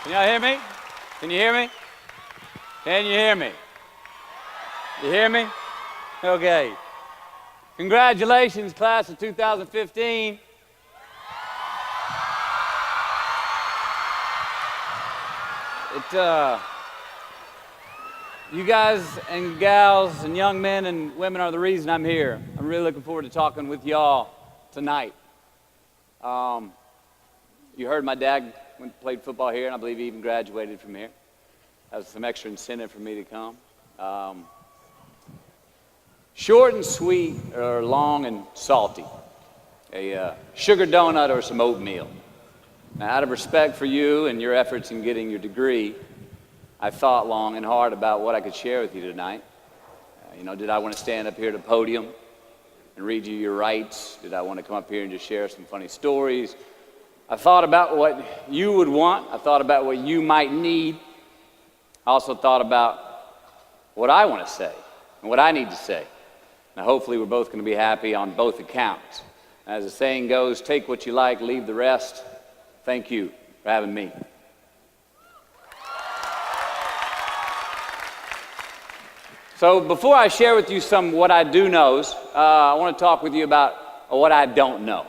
Can y'all hear me? Can you hear me? Can you hear me? You hear me? Okay. Congratulations, class of 2015. You guys and gals and young men and women are the reason I'm here. I'm really looking forward to talking with y'all tonight. You heard my dad played football here, and I believe he even graduated from here. That was some extra incentive for me to come. Short and sweet, or long and salty. A sugar donut or some oatmeal. Now, out of respect for you and your efforts in getting your degree, I thought long and hard about what I could share with you tonight. Did I want to stand up here at the podium and read you your rights? Did I want to come up here and just share some funny stories? I thought about what you would want. I thought about what you might need. I also thought about what I want to say and what I need to say. Now, hopefully, we're both going to be happy on both accounts. As the saying goes, take what you like, leave the rest. Thank you for having me. So before I share with you some what I do knows, I want to talk with you about what I don't know.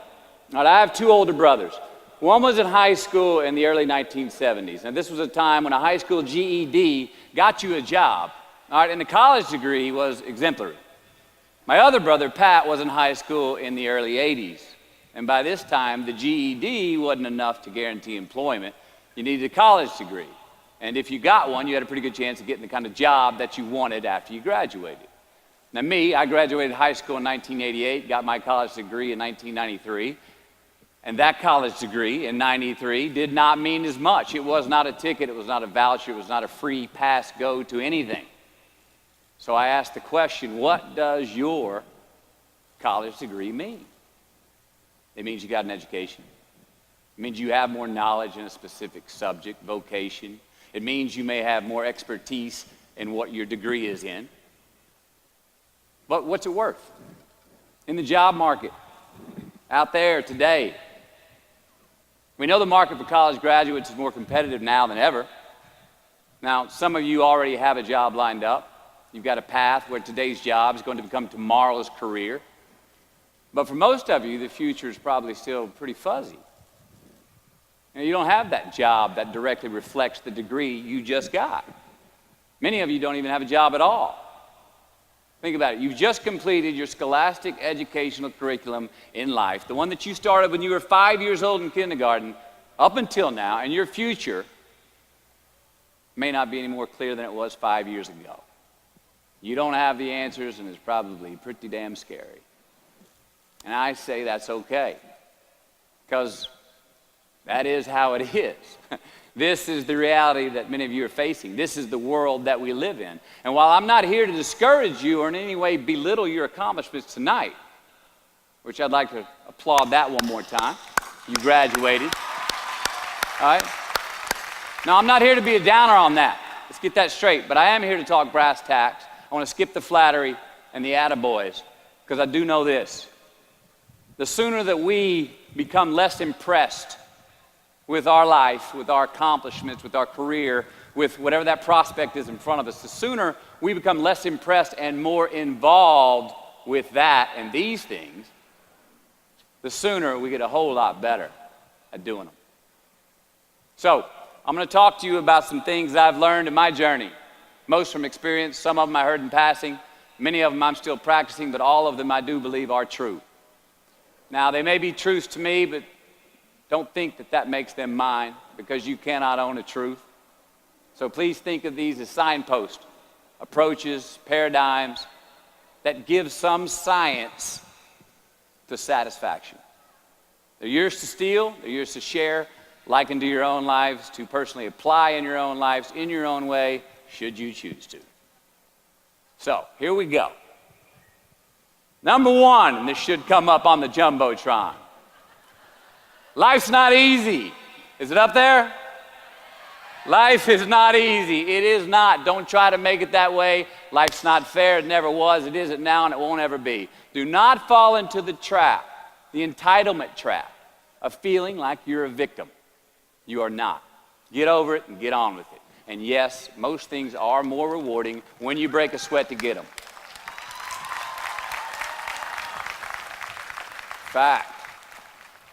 Now, I have two older brothers. One was in high school in the early 1970s, and this was a time when a high school GED got you a job, and a college degree was exemplary. My other brother, Pat, was in high school in the early 80s, and by this time, the GED wasn't enough to guarantee employment. You needed a college degree. And if you got one, you had a pretty good chance of getting the kind of job that you wanted after you graduated. Now I graduated high school in 1988, got my college degree in 1993. And that college degree in 93 did not mean as much. It was not a ticket, it was not a voucher, it was not a free pass go to anything. So I asked the question, what does your college degree mean? It means you got an education. It means you have more knowledge in a specific subject, vocation. It means you may have more expertise in what your degree is in. But what's it worth? In the job market, out there today, we know the market for college graduates is more competitive now than ever. Now, some of you already have a job lined up. You've got a path where today's job is going to become tomorrow's career. But for most of you, the future is probably still pretty fuzzy. You don't have that job that directly reflects the degree you just got. Many of you don't even have a job at all. Think about it. You've just completed your scholastic educational curriculum in life, the one that you started when you were 5 years old in kindergarten up until now, and your future may not be any more clear than it was 5 years ago. You don't have the answers, and it's probably pretty damn scary. And I say that's okay, because that is how it is. This is the reality that many of you are facing. This is the world that we live in. And while I'm not here to discourage you or in any way belittle your accomplishments tonight, which I'd like to applaud that one more time, you graduated. All right? Now, I'm not here to be a downer on that. Let's get that straight. But I am here to talk brass tacks. I want to skip the flattery and the attaboys, because I do know this. The sooner that we become less impressed with our life, with our accomplishments, with our career, with whatever that prospect is in front of us, the sooner we become less impressed and more involved with that and these things, the sooner we get a whole lot better at doing them. So, I'm going to talk to you about some things I've learned in my journey, most from experience, some of them I heard in passing, many of them I'm still practicing, but all of them I do believe are true. Now, they may be truths to me, but don't think that that makes them mine, because you cannot own a truth. So please think of these as signposts, approaches, paradigms that give some science to satisfaction. They're yours to steal, they're yours to share, liken to your own lives, to personally apply in your own lives, in your own way, should you choose to. So, here we go. Number one, and this should come up on the Jumbotron. Life's not easy. Is it up there? Life is not easy. It is not. Don't try to make it that way. Life's not fair. It never was. It isn't now, and it won't ever be. Do not fall into the trap, the entitlement trap, of feeling like you're a victim. You are not. Get over it and get on with it. And yes, most things are more rewarding when you break a sweat to get them. Fact.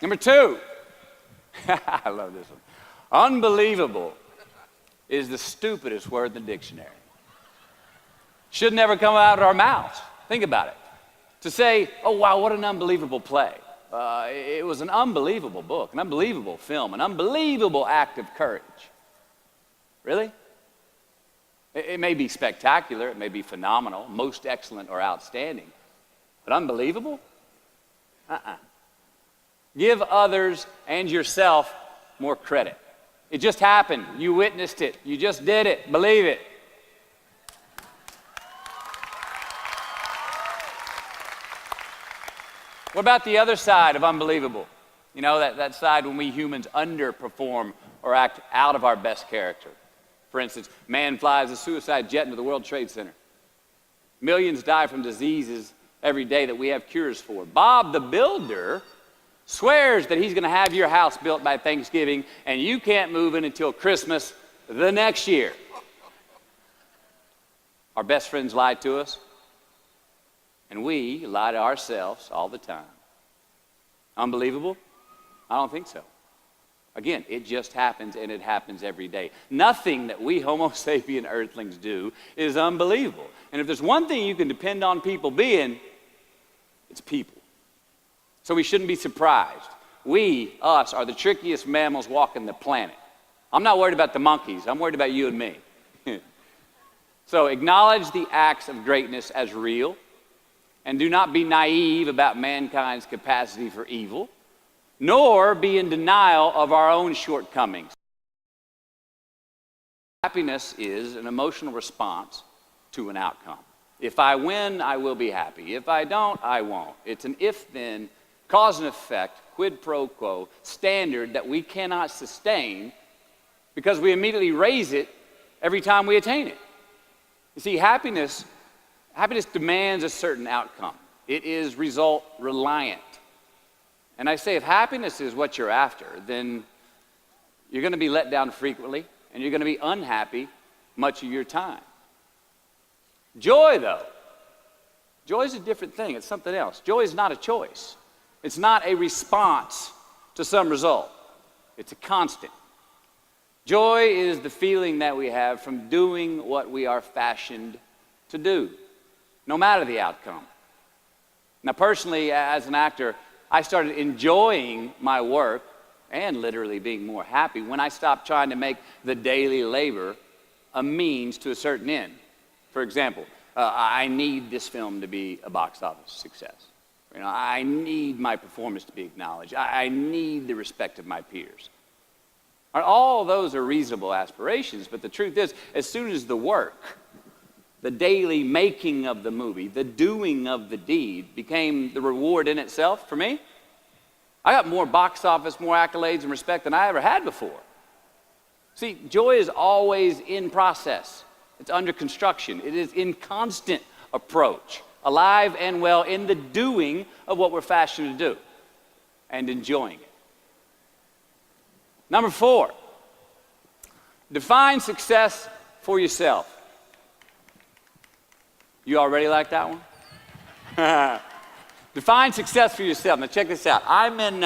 Number 2. I love this one. Unbelievable is the stupidest word in the dictionary. Should never come out of our mouths. Think about it. To say, oh, wow, what an unbelievable play. It was an unbelievable book, an unbelievable film, an unbelievable act of courage. Really? It may be spectacular, it may be phenomenal, most excellent or outstanding, but unbelievable? Give others and yourself more credit. It just happened. You witnessed it. You just did it. Believe it. What about the other side of unbelievable? You know, that side when we humans underperform or act out of our best character. For instance, man flies a suicide jet into the World Trade Center. Millions die from diseases every day that we have cures for. Bob the Builder swears that he's going to have your house built by Thanksgiving, and you can't move in until Christmas the next year. Our best friends lie to us, and we lie to ourselves all the time. Unbelievable? I don't think so. Again, it just happens, and it happens every day. Nothing that we Homo sapien earthlings do is unbelievable. And if there's one thing you can depend on people being, it's people. So we shouldn't be surprised. We, us, are the trickiest mammals walking the planet. I'm not worried about the monkeys. I'm worried about you and me. So acknowledge the acts of greatness as real, and do not be naive about mankind's capacity for evil, nor be in denial of our own shortcomings. Happiness is an emotional response to an outcome. If I win, I will be happy. If I don't, I won't. It's an if-then, cause and effect, quid pro quo standard that we cannot sustain because we immediately raise it every time we attain it. You see, happiness demands a certain outcome. It is result reliant. And I say if happiness is what you're after, then you're going to be let down frequently and you're going to be unhappy much of your time. Joy, though, joy is a different thing. It's something else. Joy is not a choice. It's not a response to some result. It's a constant. Joy is the feeling that we have from doing what we are fashioned to do, no matter the outcome. Now, personally, as an actor, I started enjoying my work and literally being more happy when I stopped trying to make the daily labor a means to a certain end. For example, I need this film to be a box office success. You know, I need my performance to be acknowledged. I need the respect of my peers. All those are reasonable aspirations, but the truth is, as soon as the work, the daily making of the movie, the doing of the deed became the reward in itself for me, I got more box office, more accolades and respect than I ever had before. See, joy is always in process. It's under construction. It is in constant approach, alive and well in the doing of what we're fashioned to do and enjoying it. Number 4, define success for yourself. You already like that one? Define success for yourself. Now check this out. I'm in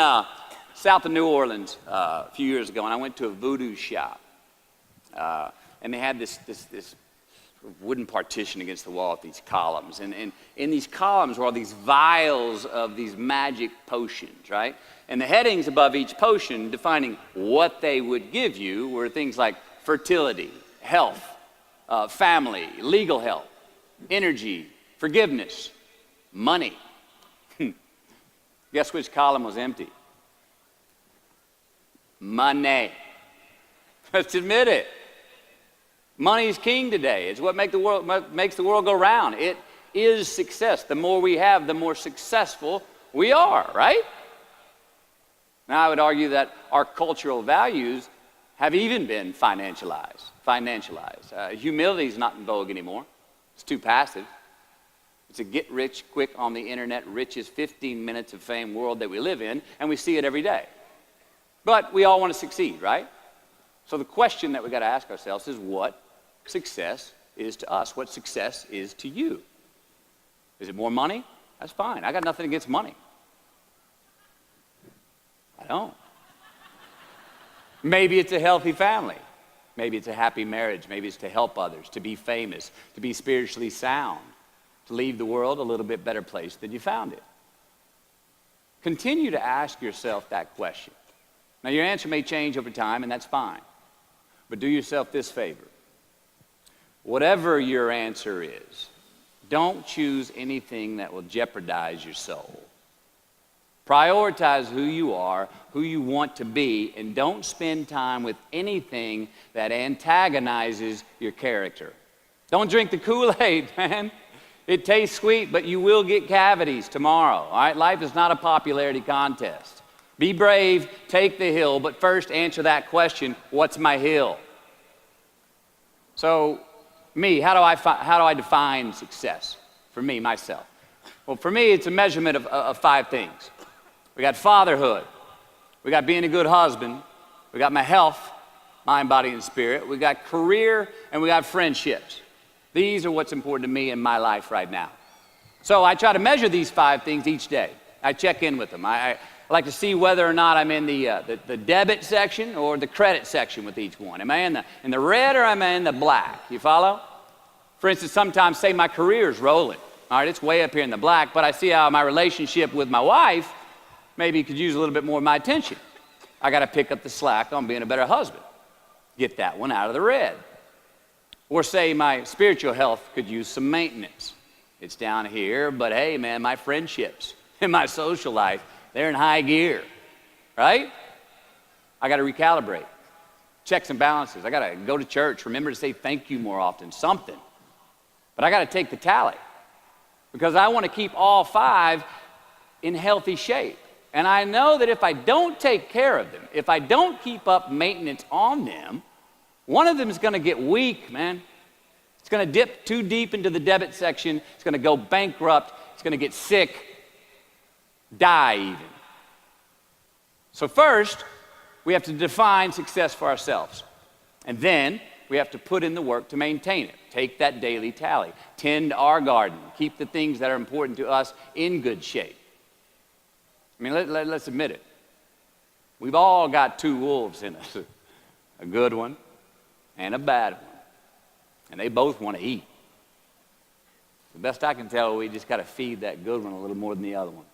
south of New Orleans a few years ago, and I went to a voodoo shop. And they had this wooden partition against the wall with these columns. And in these columns were all these vials of these magic potions, right? And the headings above each potion defining what they would give you were things like fertility, health, family, legal help, energy, forgiveness, money. Guess which column was empty? Money. Let's admit it. Money is king today. It's what makes the world go round. It is success. The more we have, the more successful we are, right? Now, I would argue that our cultural values have even been financialized. Humility is not in vogue anymore. It's too passive. It's a get-rich-quick on the internet, richest 15 minutes of fame world that we live in, and we see it every day. But we all want to succeed, right? So the question that we got to ask ourselves is what success is to us, what success is to you. Is it more money? That's fine. I got nothing against money. I don't. Maybe it's a healthy family. Maybe it's a happy marriage. Maybe it's to help others, to be famous, to be spiritually sound, to leave the world a little bit better place than you found it. Continue to ask yourself that question. Now, your answer may change over time, and that's fine. But do yourself this favor. Whatever your answer is, don't choose anything that will jeopardize your soul. Prioritize who you are, who you want to be, and don't spend time with anything that antagonizes your character. Don't drink the Kool-Aid, man. It tastes sweet, but you will get cavities tomorrow, all right? Life is not a popularity contest. Be brave, take the hill, but first answer that question, what's my hill? So, me, how do I define success? For me, myself. Well, for me, it's a measurement of 5 things. We got fatherhood. We got being a good husband. We got my health, mind, body, and spirit. We got career, and we got friendships. These are what's important to me in my life right now. So I try to measure these 5 things each day. I check in with them. I like to see whether or not I'm in the debit section or the credit section with each one. Am I in the red or am I in the black? You follow? For instance, sometimes say my career is rolling. All right, it's way up here in the black, but I see how my relationship with my wife maybe could use a little bit more of my attention. I got to pick up the slack on being a better husband. Get that one out of the red. Or say my spiritual health could use some maintenance. It's down here, but hey, man, my friendships and my social life, they're in high gear, right? I got to recalibrate. Checks and balances. I got to go to church. Remember to say thank you more often, something. But I got to take the tally because I want to keep all 5 in healthy shape. And I know that if I don't take care of them, if I don't keep up maintenance on them, one of them is going to get weak, man. It's going to dip too deep into the debit section. It's going to go bankrupt. It's going to get sick, die even. So first, we have to define success for ourselves. And then we have to put in the work to maintain it. Take that daily tally. Tend our garden. Keep the things that are important to us in good shape. I mean, let's admit it. We've all got 2 wolves in us. A good one and a bad one. And they both want to eat. The best I can tell, we just got to feed that good one a little more than the other one.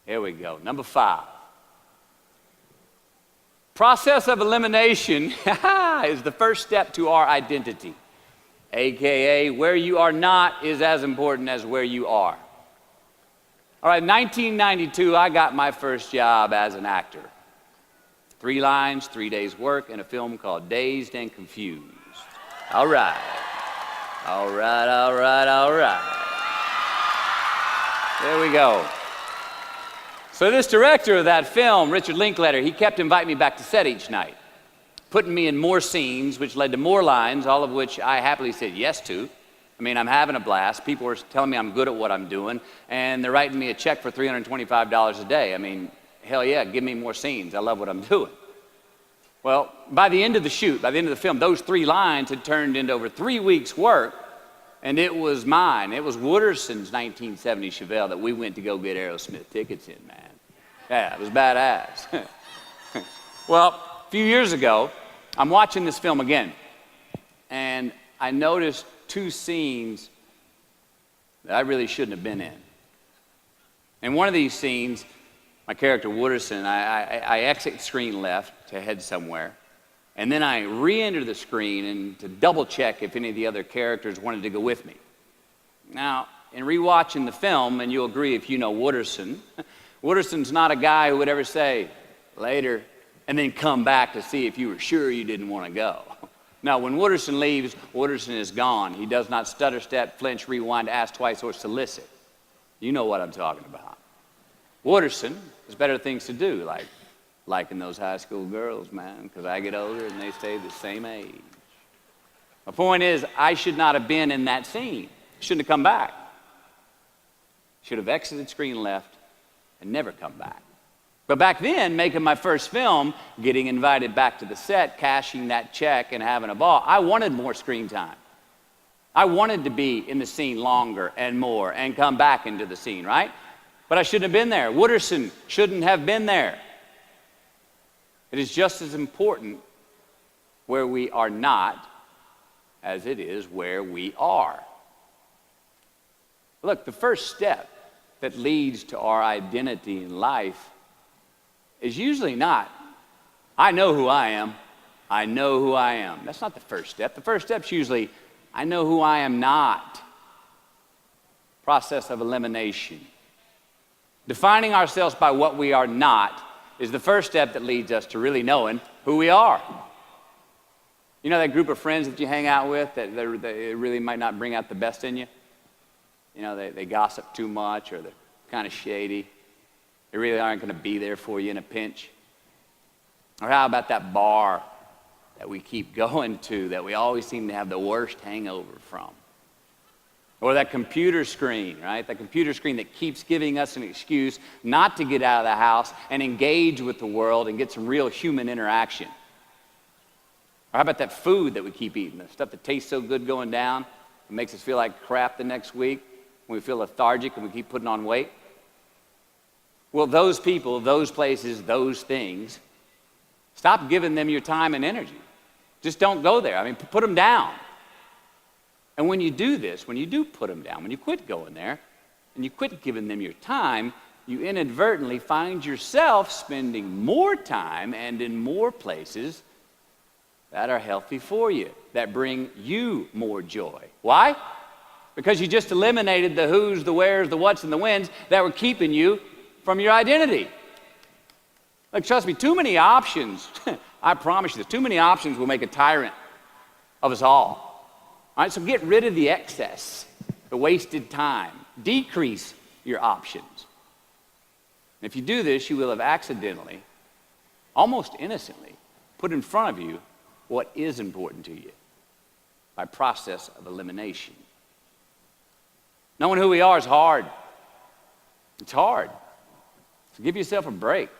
Here we go. Number 5. Process of elimination is the first step to our identity. AKA, where you are not is as important as where you are. All right, 1992, I got my first job as an actor. 3 lines, 3 days work in a film called Dazed and Confused. All right. All right, all right, all right. There we go. So this director of that film, Richard Linklater, he kept inviting me back to set each night, putting me in more scenes, which led to more lines, all of which I happily said yes to. I mean, I'm having a blast. People are telling me I'm good at what I'm doing, and they're writing me a check for $325 a day. I mean, hell yeah, give me more scenes. I love what I'm doing. Well, by the end of the shoot, by the end of the film, those 3 lines had turned into over 3 weeks' work, and it was mine. It was Wooderson's 1970 Chevelle that we went to go get Aerosmith tickets in, man. Yeah, it was badass. Well, a few years ago, I'm watching this film again, and I noticed 2 scenes that I really shouldn't have been in. In one of these scenes, my character Wooderson, I exit screen left to head somewhere, and then I re-enter the screen and to double check if any of the other characters wanted to go with me. Now, in rewatching the film, and you'll agree if you know Wooderson, Wooderson's not a guy who would ever say, later, and then come back to see if you were sure you didn't want to go. Now, when Wooderson leaves, Wooderson is gone. He does not stutter, step, flinch, rewind, ask twice, or solicit. You know what I'm talking about. Wooderson has better things to do, like liking those high school girls, man, because I get older and they stay the same age. My point is, I should not have been in that scene. Shouldn't have come back. Should have exited screen left and never come back. But back then, making my first film, getting invited back to the set, cashing that check and having a ball, I wanted more screen time. I wanted to be in the scene longer and more and come back into the scene, right? But I shouldn't have been there. Wooderson shouldn't have been there. It is just as important where we are not as it is where we are. Look, the first step that leads to our identity in life is usually not, I know who I am, I know who I am. That's not the first step. The first step's usually, I know who I am not. Process of elimination. Defining ourselves by what we are not is the first step that leads us to really knowing who we are. You know that group of friends that you hang out with that they really might not bring out the best in you? You know, they gossip too much, or they're kind of shady. They really aren't going to be there for you in a pinch. Or how about that bar that we keep going to that we always seem to have the worst hangover from? Or that computer screen, right? That computer screen that keeps giving us an excuse not to get out of the house and engage with the world and get some real human interaction. Or how about that food that we keep eating, the stuff that tastes so good going down, it makes us feel like crap the next week, when we feel lethargic and we keep putting on weight? Well, those people, those places, those things, stop giving them your time and energy. Just don't go there. I mean, put them down. And when you do this, when you do put them down, when you quit going there, and you quit giving them your time, you inadvertently find yourself spending more time and in more places that are healthy for you, that bring you more joy. Why? Because you just eliminated the who's, the where's, the what's, and the when's that were keeping you from your identity. Like, trust me, too many options, I promise you this, too many options will make a tyrant of us all. All right, so get rid of the excess, the wasted time. Decrease your options. And if you do this, you will have accidentally, almost innocently, put in front of you what is important to you by process of elimination. Knowing who we are is hard. It's hard. So give yourself a break.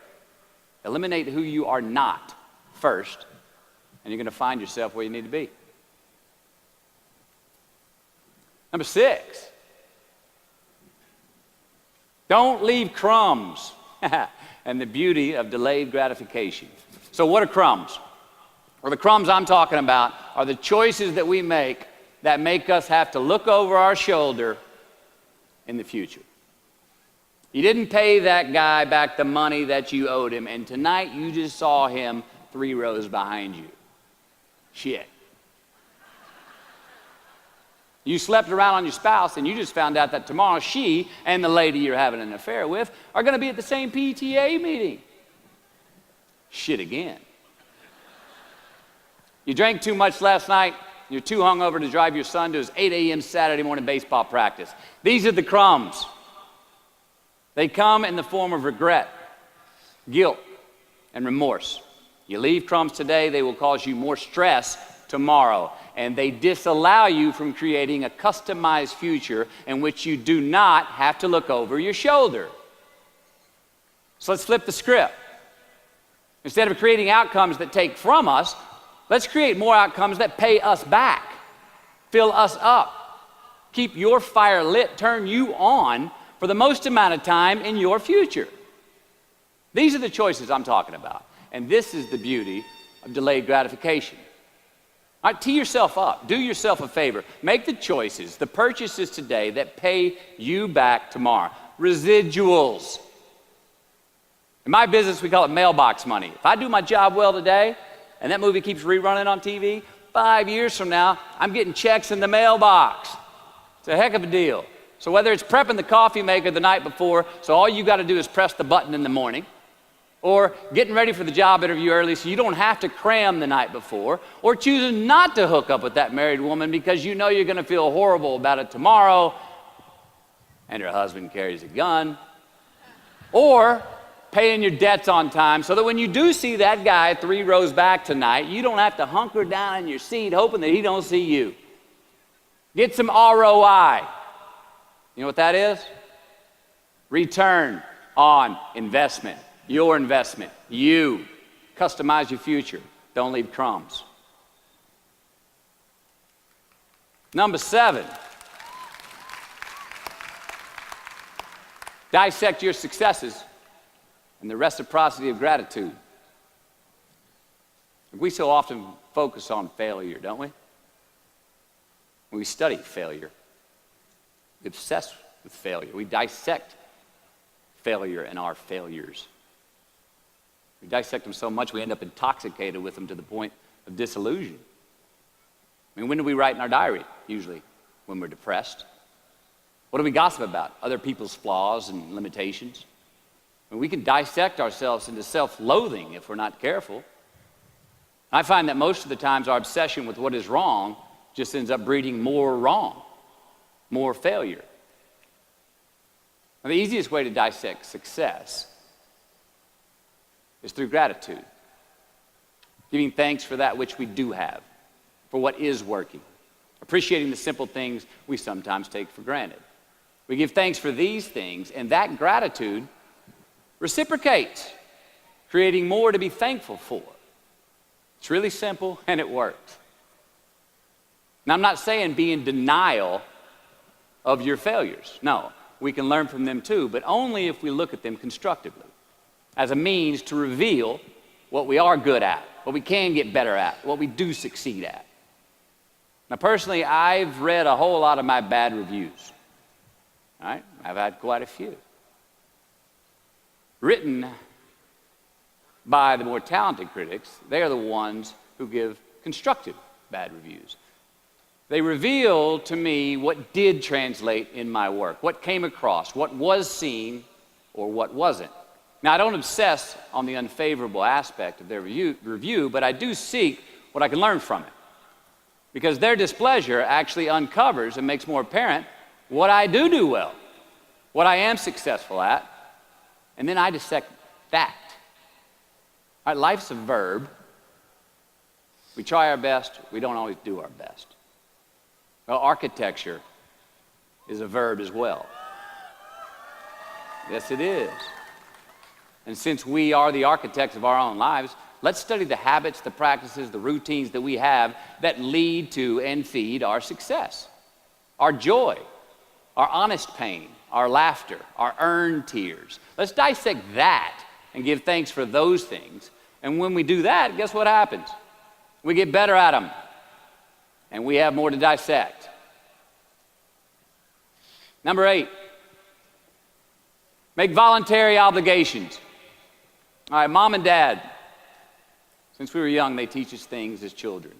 Eliminate who you are not first, and you're going to find yourself where you need to be. Number 6, don't leave crumbs. And the beauty of delayed gratification. So what are crumbs? Well, the crumbs I'm talking about are the choices that we make that make us have to look over our shoulder in the future. You didn't pay that guy back the money that you owed him, and tonight you just saw him 3 rows behind you. Shit. You slept around on your spouse, and you just found out that tomorrow she and the lady you're having an affair with are going to be at the same PTA meeting. Shit again. You drank too much last night. You're too hungover to drive your son to his 8 a.m. Saturday morning baseball practice. These are the crumbs. They come in the form of regret, guilt, and remorse. You leave crumbs today, they will cause you more stress tomorrow. And they disallow you from creating a customized future in which you do not have to look over your shoulder. So let's flip the script. Instead of creating outcomes that take from us, let's create more outcomes that pay us back, fill us up, keep your fire lit, turn you on for the most amount of time in your future. These are the choices I'm talking about. And this is the beauty of delayed gratification. All right, tee yourself up. Do yourself a favor. Make the choices, the purchases today that pay you back tomorrow. Residuals. In my business, we call it mailbox money. If I do my job well today, and that movie keeps rerunning on TV, 5 years from now, I'm getting checks in the mailbox. It's a heck of a deal. So whether it's prepping the coffee maker the night before, so all you got to do is press the button in the morning, or getting ready for the job interview early so you don't have to cram the night before, or choosing not to hook up with that married woman because you know you're going to feel horrible about it tomorrow, and her husband carries a gun, or paying your debts on time so that when you do see that guy 3 rows back tonight, you don't have to hunker down in your seat hoping that he don't see you. Get some ROI. You know what that is? Return on investment. your investment. You. Customize your future. Don't leave crumbs. Number 7. Dissect your successes and the reciprocity of gratitude. We so often focus on failure, don't we? When we study failure, we obsess with failure. We dissect failure and our failures. We dissect them so much we end up intoxicated with them to the point of disillusion. I mean, when do we write in our diary? Usually when we're depressed. What do we gossip about? Other people's flaws and limitations. I mean, we can dissect ourselves into self-loathing if we're not careful. I find that most of the times our obsession with what is wrong just ends up breeding more wrong, more failure. Now, the easiest way to dissect success is through gratitude. Giving thanks for that which we do have, for what is working. Appreciating the simple things we sometimes take for granted. We give thanks for these things, and that gratitude reciprocates, creating more to be thankful for. It's really simple, and it works. Now, I'm not saying be in denial of your failures. No, we can learn from them too, but only if we look at them constructively, as a means to reveal what we are good at, what we can get better at, what we do succeed at. Now, personally, I've read a whole lot of my bad reviews. All right? I've had quite a few. Written by the more talented critics, they are the ones who give constructive bad reviews. They reveal to me what did translate in my work, what came across, what was seen or what wasn't. Now, I don't obsess on the unfavorable aspect of their review, but I do seek what I can learn from it. Because their displeasure actually uncovers and makes more apparent what I do well, what I am successful at, and then I dissect that. All right, life's a verb. We try our best, we don't always do our best. Well, architecture is a verb as well. Yes, it is. And since we are the architects of our own lives, let's study the habits, the practices, the routines that we have that lead to and feed our success, our joy, our honest pain, our laughter, our earned tears. Let's dissect that and give thanks for those things. And when we do that, guess what happens? We get better at them, and we have more to dissect. Number 8, make voluntary obligations. All right, mom and dad, since we were young, they teach us things as children.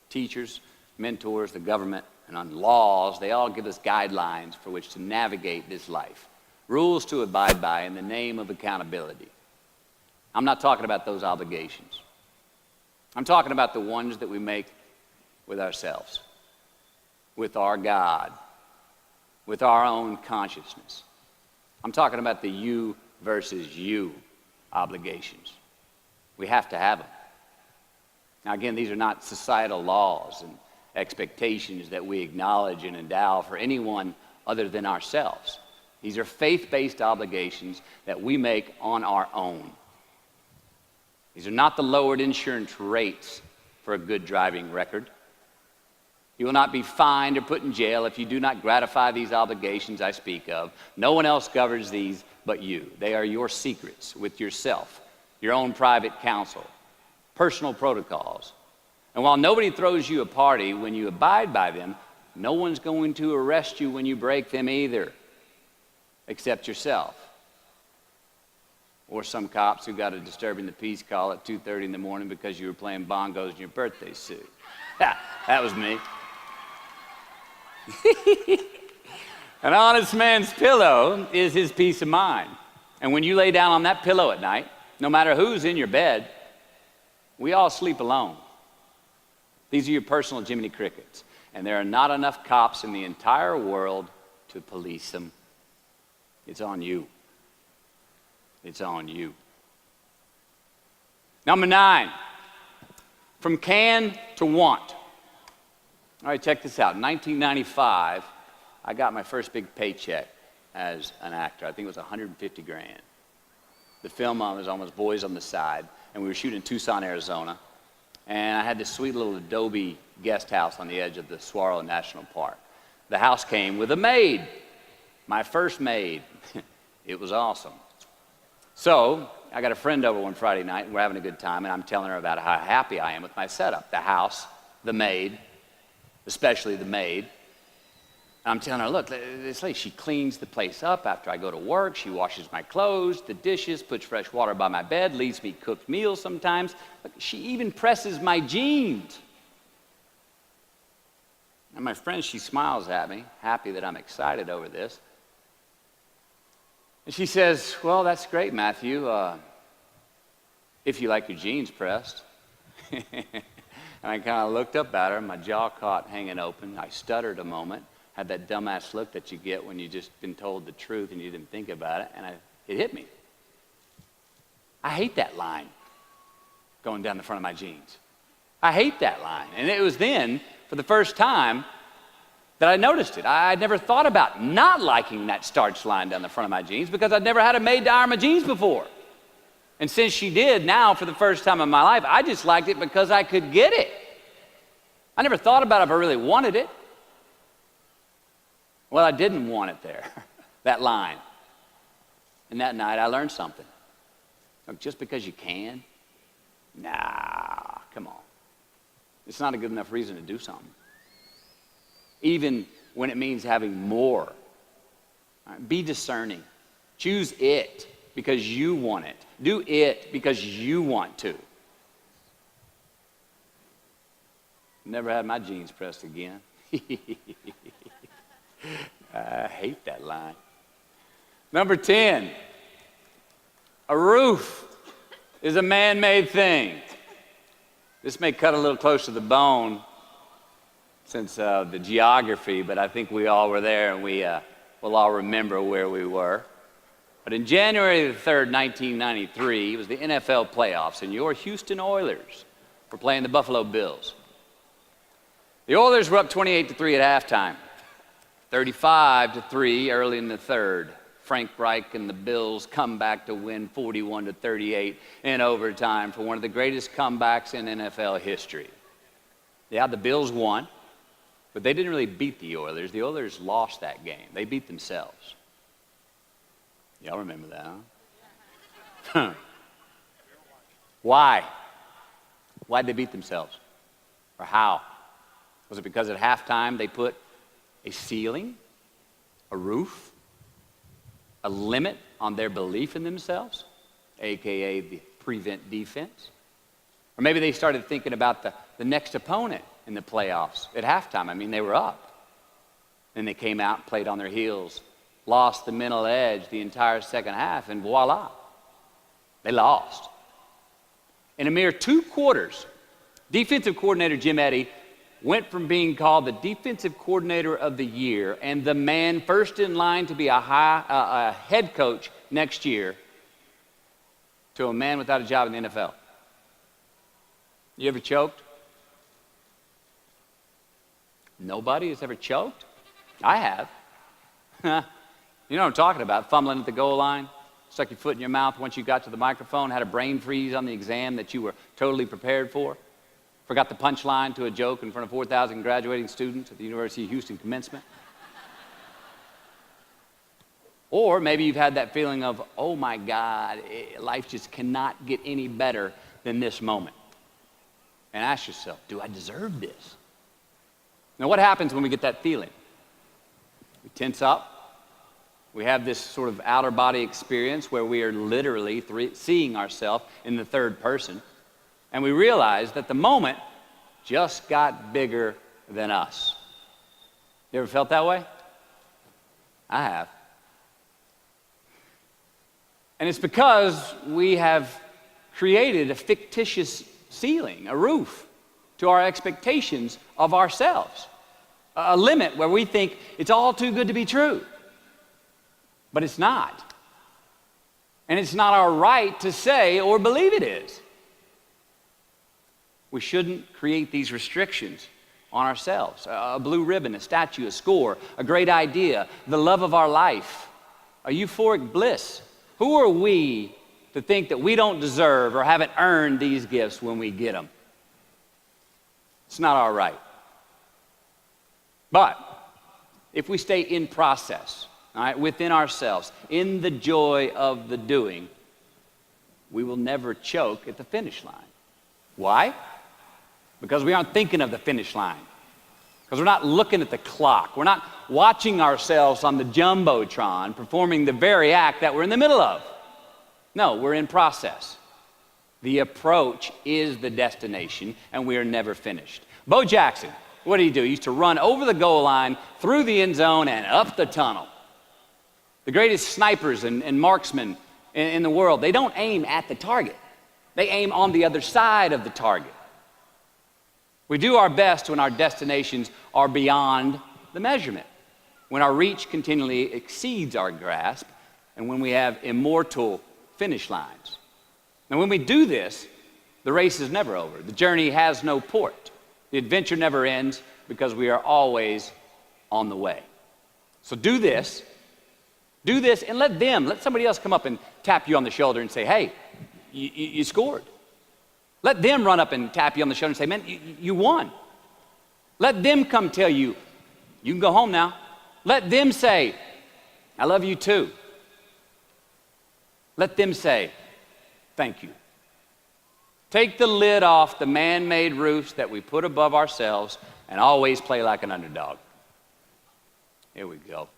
Teachers, mentors, the government, and on laws, they all give us guidelines for which to navigate this life. Rules to abide by in the name of accountability. I'm not talking about those obligations. I'm talking about the ones that we make with ourselves, with our God, with our own consciousness. I'm talking about the you versus you obligations. We have to have them. Now, again, these are not societal laws and expectations that we acknowledge and endow for anyone other than ourselves. These are faith-based obligations that we make on our own. These are not the lowered insurance rates for a good driving record. You will not be fined or put in jail if you do not gratify these obligations I speak of. No one else governs these but you. They are your secrets with yourself, your own private counsel, personal protocols. And while nobody throws you a party when you abide by them, no one's going to arrest you when you break them either, except yourself. Or some cops who got a disturbing the peace call at 2:30 in the morning because you were playing bongos in your birthday suit. That was me. An honest man's pillow is his peace of mind. And when you lay down on that pillow at night, no matter who's in your bed, we all sleep alone. These are your personal Jiminy Crickets. And there are not enough cops in the entire world to police them. It's on you. It's on you. Number 9, from can to want. All right, check this out. In 1995, I got my first big paycheck as an actor. I think it was $150 grand. The film was almost Boys on the Side, and we were shooting in Tucson, Arizona. And I had this sweet little adobe guest house on the edge of the Saguaro National Park. The house came with a maid, my first maid. It was awesome. So I got a friend over one Friday night, and we're having a good time, and I'm telling her about how happy I am with my setup. The house, the maid, especially the maid. And I'm telling her, look, this lady, she cleans the place up after I go to work. She washes my clothes, the dishes, puts fresh water by my bed, leaves me cooked meals sometimes. Look, she even presses my jeans. And my friend, she smiles at me, happy that I'm excited over this. And she says, well, that's great, Matthew, if you like your jeans pressed. And I kind of looked up at her, my jaw caught hanging open. I stuttered a moment, had that dumbass look that you get when you've just been told the truth and you didn't think about it, and it hit me. I hate that line going down the front of my jeans. I hate that line. And it was then, for the first time, that I noticed it. I'd never thought about not liking that starch line down the front of my jeans because I'd never had a maid to iron my jeans before. And since she did, now for the first time in my life, I just liked it because I could get it. I never thought about if I really wanted it. Well, I didn't want it there, that line. And that night I learned something. Look, just because you can, nah, come on. It's not a good enough reason to do something. Even when it means having more. All right, be discerning. Choose it because you want it. Do it because you want to. Never had my jeans pressed again. I hate that line. Number 10, a roof is a man-made thing. This may cut a little close to the bone since the geography, but I think we all were there and we'll all remember where we were. But in January the 3rd, 1993, it was the NFL playoffs, and your Houston Oilers were playing the Buffalo Bills. The Oilers were up 28-3 at halftime, 35-3 early in the third. Frank Reich and the Bills come back to win 41-38 in overtime for one of the greatest comebacks in NFL history. Yeah, the Bills won, but they didn't really beat the Oilers. The Oilers lost that game. They beat themselves. Y'all remember that, huh? Why? Why'd they beat themselves? Or how? Was it because at halftime they put a ceiling, a roof, a limit on their belief in themselves, aka the prevent defense? Or maybe they started thinking about the next opponent in the playoffs at halftime. I mean, they were up. Then they came out, played on their heels, lost the mental edge the entire second half, and voila, they lost. In a mere 2 quarters, defensive coordinator Jim Eddy went from being called the defensive coordinator of the year and the man first in line to be a head coach next year to a man without a job in the NFL. You ever choked? Nobody has ever choked? I have. You know what I'm talking about, fumbling at the goal line, stuck your foot in your mouth once you got to the microphone, had a brain freeze on the exam that you were totally prepared for, forgot the punchline to a joke in front of 4,000 graduating students at the University of Houston commencement. Or maybe you've had that feeling of, oh my God, life just cannot get any better than this moment. And ask yourself, do I deserve this? Now what happens when we get that feeling? We tense up. We have this sort of outer body experience where we are literally seeing ourselves in the third person. And we realize that the moment just got bigger than us. You ever felt that way? I have. And it's because we have created a fictitious ceiling, a roof, to our expectations of ourselves. A limit where we think it's all too good to be true. But it's not. And it's not our right to say or believe it is. We shouldn't create these restrictions on ourselves. A blue ribbon, a statue, a score, a great idea, the love of our life, a euphoric bliss. Who are we to think that we don't deserve or haven't earned these gifts when we get them. It's not our right. But if we stay in process, all right, within ourselves, in the joy of the doing, we will never choke at the finish line. Why? Because we aren't thinking of the finish line. Because we're not looking at the clock. We're not watching ourselves on the Jumbotron performing the very act that we're in the middle of. No, we're in process. The approach is the destination, and we are never finished. Bo Jackson, what did he do? He used to run over the goal line, through the end zone, and up the tunnel. The greatest snipers and marksmen in the world, they don't aim at the target. They aim on the other side of the target. We do our best when our destinations are beyond the measurement, when our reach continually exceeds our grasp, and when we have immortal finish lines. And when we do this, the race is never over. The journey has no port. The adventure never ends because we are always on the way. So do this, and let somebody else come up and tap you on the shoulder and say, hey, you scored. Let them run up and tap you on the shoulder and say, man, you won. Let them come tell you, you can go home now. Let them say, I love you too. Let them say, thank you. Take the lid off the man-made roofs that we put above ourselves and always play like an underdog. Here we go.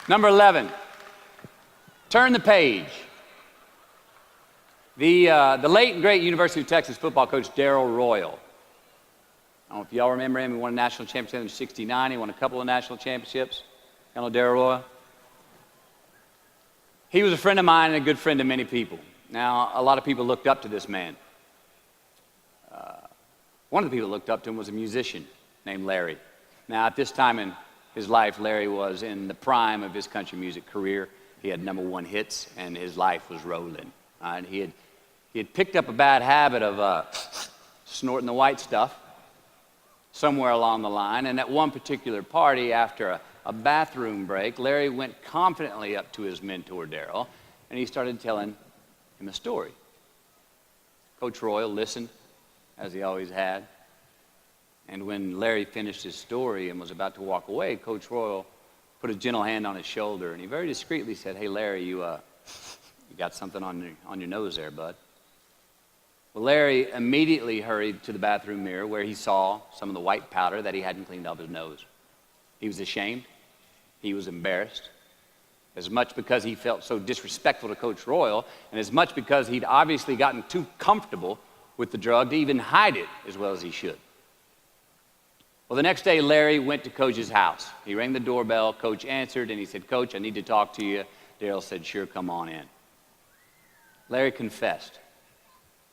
Number 11, turn the page. The late and great University of Texas football coach Darrell Royal. I don't know if y'all remember him. He won a national championship in '69. He won a couple of national championships. You know Darrell Royal? He was a friend of mine and a good friend of many people. Now, a lot of people looked up to this man. One of the people that looked up to him was a musician named Larry. Now, at this time in his life, Larry was in the prime of his country music career. He had #1 hits, and his life was rolling. And he had picked up a bad habit of snorting the white stuff somewhere along the line. And at one particular party, after a bathroom break, Larry went confidently up to his mentor, Darrell, and he started telling him a story. Coach Royal listened, as he always had. And when Larry finished his story and was about to walk away, Coach Royal put a gentle hand on his shoulder, and he very discreetly said, hey, Larry, you got something on your nose there, bud. Well, Larry immediately hurried to the bathroom mirror where he saw some of the white powder that he hadn't cleaned off his nose. He was ashamed. He was embarrassed, as much because he felt so disrespectful to Coach Royal, and as much because he'd obviously gotten too comfortable with the drug to even hide it as well as he should. Well, the next day, Larry went to Coach's house. He rang the doorbell. Coach answered, and he said, Coach, I need to talk to you. Darrell said, sure, come on in. Larry confessed.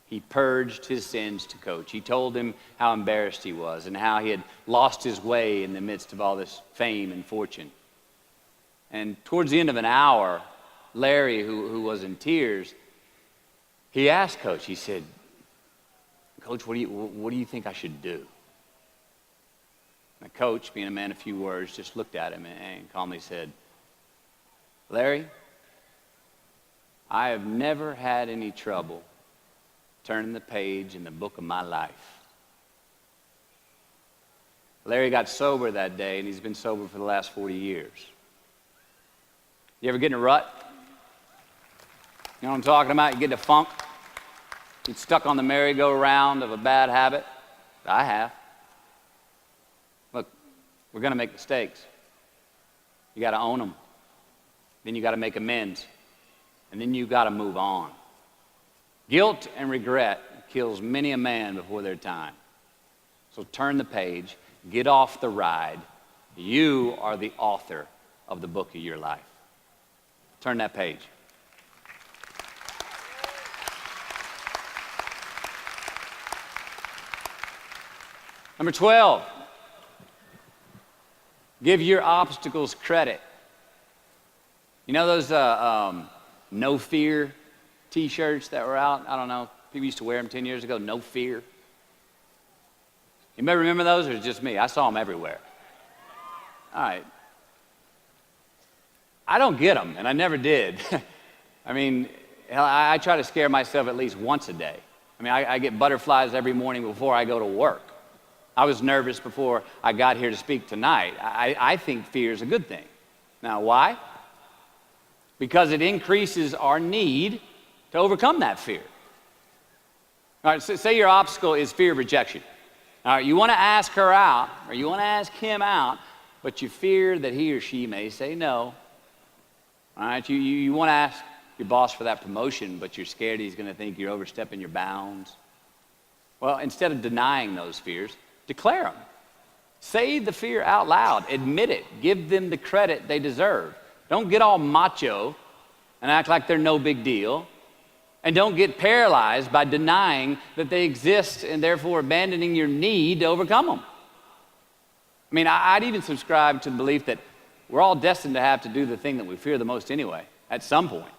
He purged his sins to Coach. He told him how embarrassed he was and how he had lost his way in the midst of all this fame and fortune. And towards the end of an hour, Larry, who was in tears, he asked Coach, he said, Coach, what do you think I should do? The coach, being a man of few words, just looked at him and calmly said, Larry, I have never had any trouble turning the page in the book of my life. Larry got sober that day, and he's been sober for the last 40 years. You ever get in a rut? You know what I'm talking about? You get in a funk? You get stuck on the merry-go-round of a bad habit? I have. Look, we're going to make mistakes. You got to own them. Then you got to make amends. And then you got to move on. Guilt and regret kills many a man before their time. So turn the page, get off the ride. You are the author of the book of your life. Turn that page. Number 12, give your obstacles credit. You know those no fear t-shirts that were out? I don't know. People used to wear them 10 years ago, no fear. Anybody remember those, or is it just me? I saw them everywhere. all right. I don't get them, and I never did. I mean, hell, I try to scare myself at least once a day. I mean, I get butterflies every morning before I go to work. I was nervous before I got here to speak tonight. I think fear is a good thing. Now, why? Because it increases our need to overcome that fear. All right, so say your obstacle is fear of rejection. All right, you want to ask her out, or you want to ask him out, but you fear that he or she may say no. All right, you want to ask your boss for that promotion, but you're scared he's going to think you're overstepping your bounds. Well, instead of denying those fears, declare them. Say the fear out loud. Admit it. Give them the credit they deserve. Don't get all macho and act like they're no big deal. And don't get paralyzed by denying that they exist and therefore abandoning your need to overcome them. I mean, I'd even subscribe to the belief that we're all destined to have to do the thing that we fear the most anyway, at some point.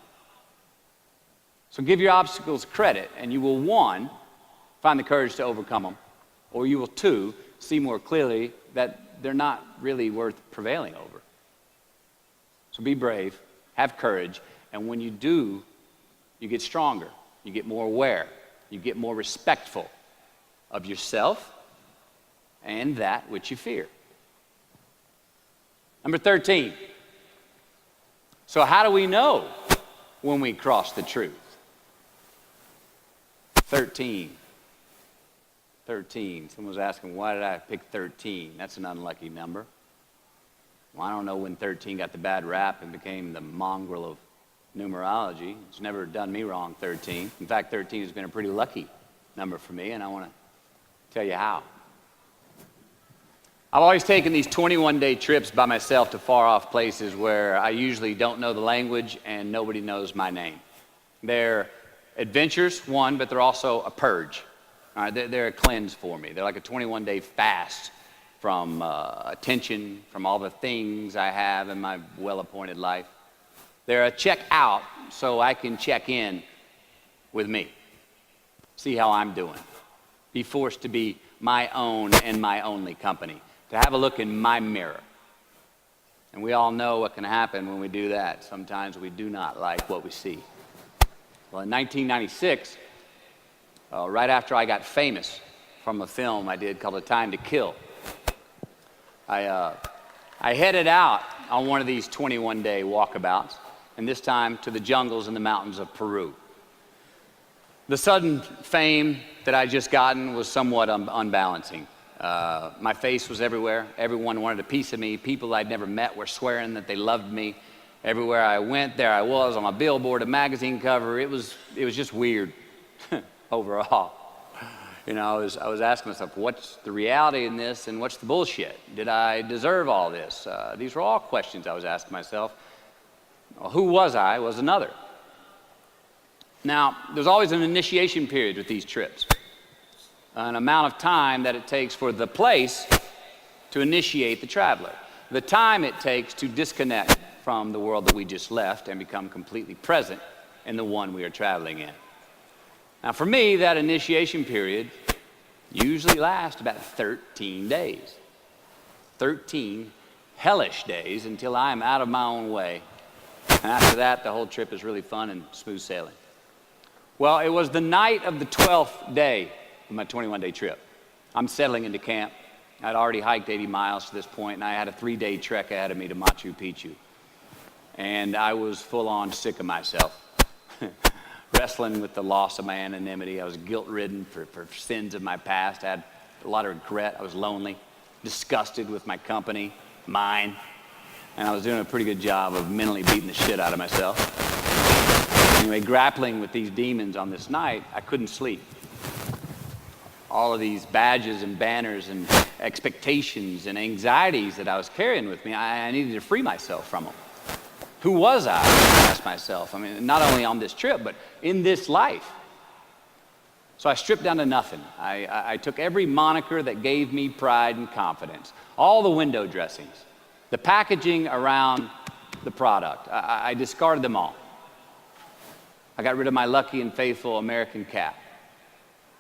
So give your obstacles credit, and you will, one, find the courage to overcome them, or you will, two, see more clearly that they're not really worth prevailing over. So be brave, have courage, and when you do, you get stronger, you get more aware, you get more respectful of yourself and that which you fear. Number 13. So how do we know when we cross the truth? 13. Someone was asking, why did I pick 13? That's an unlucky number. Well, I don't know when 13 got the bad rap and became the mongrel of numerology. It's never done me wrong, 13. In fact, 13 has been a pretty lucky number for me, and I want to tell you how. I've always taken these 21-day trips by myself to far-off places where I usually don't know the language and nobody knows my name. They're adventures, one, but they're also a purge. All right, they're a cleanse for me. They're like a 21-day fast from attention, from all the things I have in my well-appointed life. They're a check out so I can check in with me, see how I'm doing, be forced to be my own and my only company, to have a look in my mirror. And we all know what can happen when we do that. Sometimes we do not like what we see. Well, in 1996, right after I got famous from a film I did called A Time to Kill, I headed out on one of these 21-day walkabouts, and this time to the jungles and the mountains of Peru. The sudden fame that I just gotten was somewhat unbalancing. My face was everywhere. Everyone wanted a piece of me. People I'd never met were swearing that they loved me. Everywhere I went, there I was on a billboard, a magazine cover. It was just weird overall. You know, I was asking myself, what's the reality in this and what's the bullshit? Did I deserve all this? These were all questions I was asking myself. Well, who was I was another. Now, there's always an initiation period with these trips. An amount of time that it takes for the place to initiate the traveler. The time it takes to disconnect from the world that we just left and become completely present in the one we are traveling in. Now for me, that initiation period usually lasts about 13 days. 13 hellish days until I am out of my own way. And after that, the whole trip is really fun and smooth sailing. Well, it was the night of the 12th day of my 21-day trip. I'm settling into camp. I'd already hiked 80 miles to this point, and I had a 3-day trek ahead of me to Machu Picchu. And I was full on sick of myself. Wrestling with the loss of my anonymity. I was guilt-ridden for sins of my past. I had a lot of regret. I was lonely, disgusted with my company, mine. And I was doing a pretty good job of mentally beating the shit out of myself. Anyway, grappling with these demons on this night, I couldn't sleep. All of these badges and banners and expectations and anxieties that I was carrying with me, I needed to free myself from them. Who was I asked myself. I mean, not only on this trip, but in this life. So I stripped down to nothing. I took every moniker that gave me pride and confidence, all the window dressings, the packaging around the product. I discarded them all. I got rid of my lucky and faithful American cap.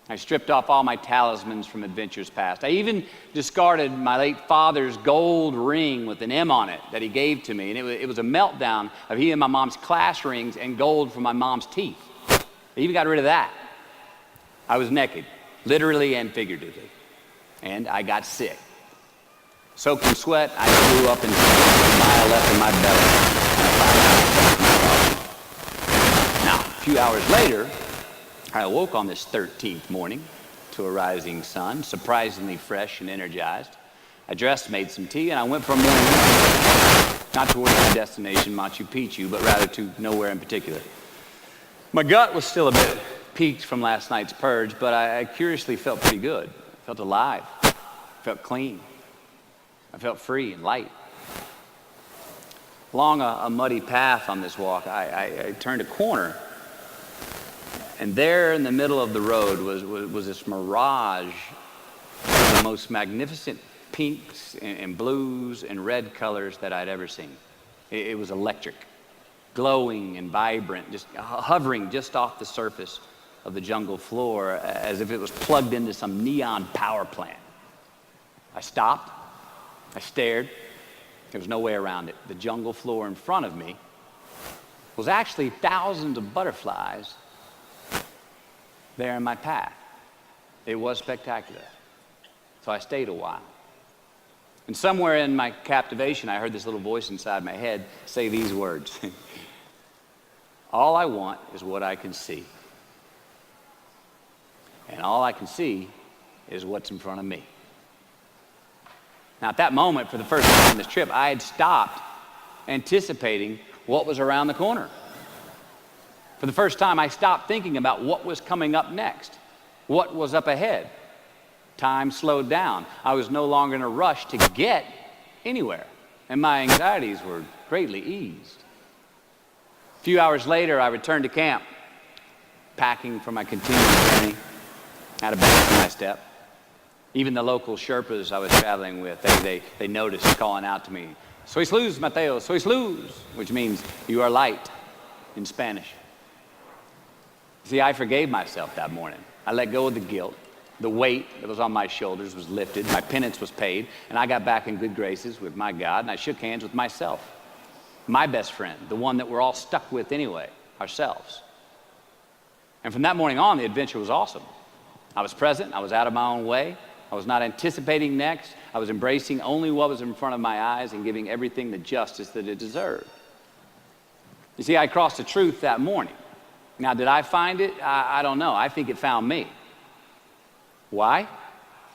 I stripped off all my talismans from adventures past. I even discarded my late father's gold ring with an M on it that he gave to me. And it was a meltdown of he and my mom's class rings and gold from my mom's teeth. I even got rid of that. I was naked, literally and figuratively. And I got sick. Soaked in sweat, I threw up and a mile left in my belly. Now, a few hours later, I awoke on this 13th morning to a rising sun, surprisingly fresh and energized. I dressed, made some tea, and I went for a morning walk. Not towards my destination, Machu Picchu, but rather to nowhere in particular. My gut was still a bit peaked from last night's purge, but I curiously felt pretty good. I felt alive. I felt clean. I felt free and light. Along a muddy path on this walk, I turned a corner. And there in the middle of the road was this mirage of the most magnificent pinks and blues and red colors that I'd ever seen. It was electric, glowing and vibrant, just hovering just off the surface of the jungle floor as if it was plugged into some neon power plant. I stopped, I stared, there was no way around it. The jungle floor in front of me was actually thousands of butterflies there in my path. It was spectacular. So I stayed a while. And somewhere in my captivation, I heard this little voice inside my head say these words. All I want is what I can see. And all I can see is what's in front of me. Now at that moment, for the first time on this trip, I had stopped anticipating what was around the corner. For the first time, I stopped thinking about what was coming up next, what was up ahead. Time slowed down. I was no longer in a rush to get anywhere, and my anxieties were greatly eased. A few hours later, I returned to camp, packing for my continuing journey. I had a bang in my step. Even the local Sherpas I was traveling with, they noticed calling out to me, "Sois luz, Mateo, sois luz," which means you are light in Spanish. See, I forgave myself that morning. I let go of the guilt. The weight that was on my shoulders was lifted. My penance was paid. And I got back in good graces with my God. And I shook hands with myself, my best friend, the one that we're all stuck with anyway, ourselves. And from that morning on, the adventure was awesome. I was present. I was out of my own way. I was not anticipating next. I was embracing only what was in front of my eyes and giving everything the justice that it deserved. You see, I crossed the truth that morning. Now, did I find it? I don't know. I think it found me. Why?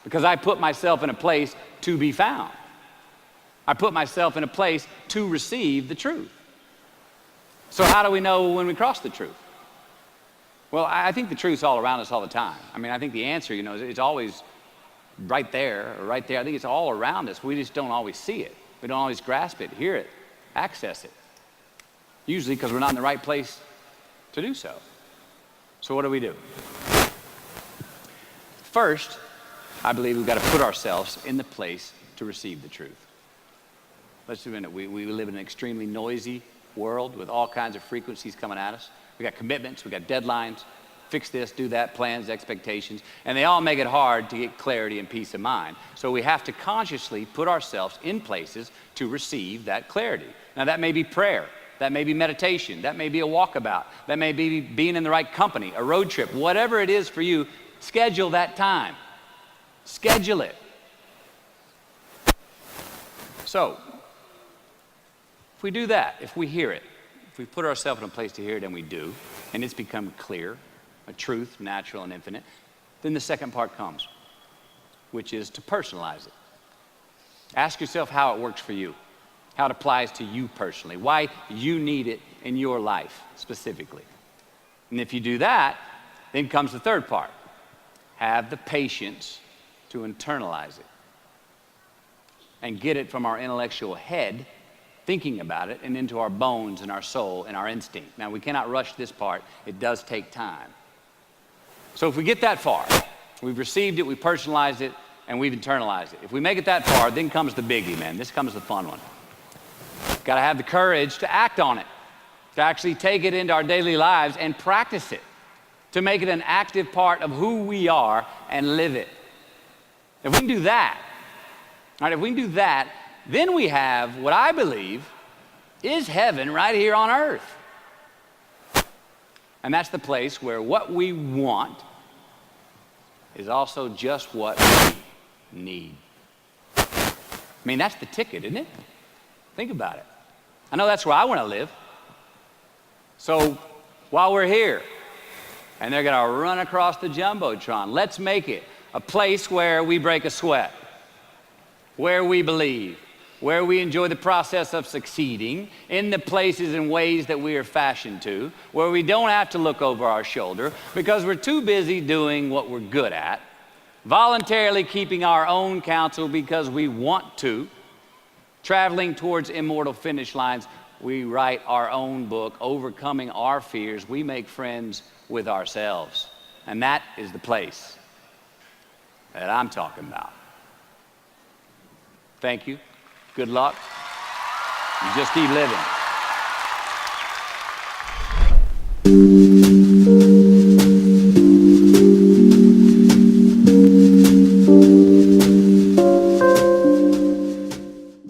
Because I put myself in a place to be found. I put myself in a place to receive the truth. So how do we know when we cross the truth? Well, I think the truth's all around us all the time. I mean, I think the answer, it's always right there or right there. I think it's all around us. We just don't always see it. We don't always grasp it, hear it, access it. Usually because we're not in the right place to do so. So what do? First, I believe we've got to put ourselves in the place to receive the truth. Let's do it. We live in an extremely noisy world with all kinds of frequencies coming at us. We got commitments, we got deadlines, fix this, do that, plans, expectations, and they all make it hard to get clarity and peace of mind. So we have to consciously put ourselves in places to receive that clarity. Now that may be prayer. That may be meditation. That may be a walkabout. That may be being in the right company, a road trip. Whatever it is for you, schedule that time. Schedule it. So, if we do that, if we hear it, if we put ourselves in a place to hear it, and we do, and it's become clear, a truth, natural and infinite, then the second part comes, which is to personalize it. Ask yourself how it works for you. How it applies to you personally, why you need it in your life specifically. And if you do that, then comes the third part. Have the patience to internalize it and get it from our intellectual head, thinking about it, and into our bones and our soul and our instinct. Now, we cannot rush this part. It does take time. So if we get that far, we've received it, we personalized it, and we've internalized it. If we make it that far, then comes the biggie, man. This comes the fun one. Got to have the courage to act on it, to actually take it into our daily lives and practice it. to make it an active part of who we are and live it. If we can do that, all right, if we can do that, then we have what I believe is heaven right here on earth. And that's the place where what we want is also just what we need. I mean, that's the ticket, isn't it? Think about it. I know that's where I want to live. So while we're here, and they're going to run across the Jumbotron, let's make it a place where we break a sweat, where we believe, where we enjoy the process of succeeding in the places and ways that we are fashioned to, where we don't have to look over our shoulder because we're too busy doing what we're good at, voluntarily keeping our own counsel because we want to, traveling towards immortal finish lines. We write our own book, overcoming our fears. We make friends with ourselves. And that is the place that I'm talking about. Thank you. Good luck. You just keep living.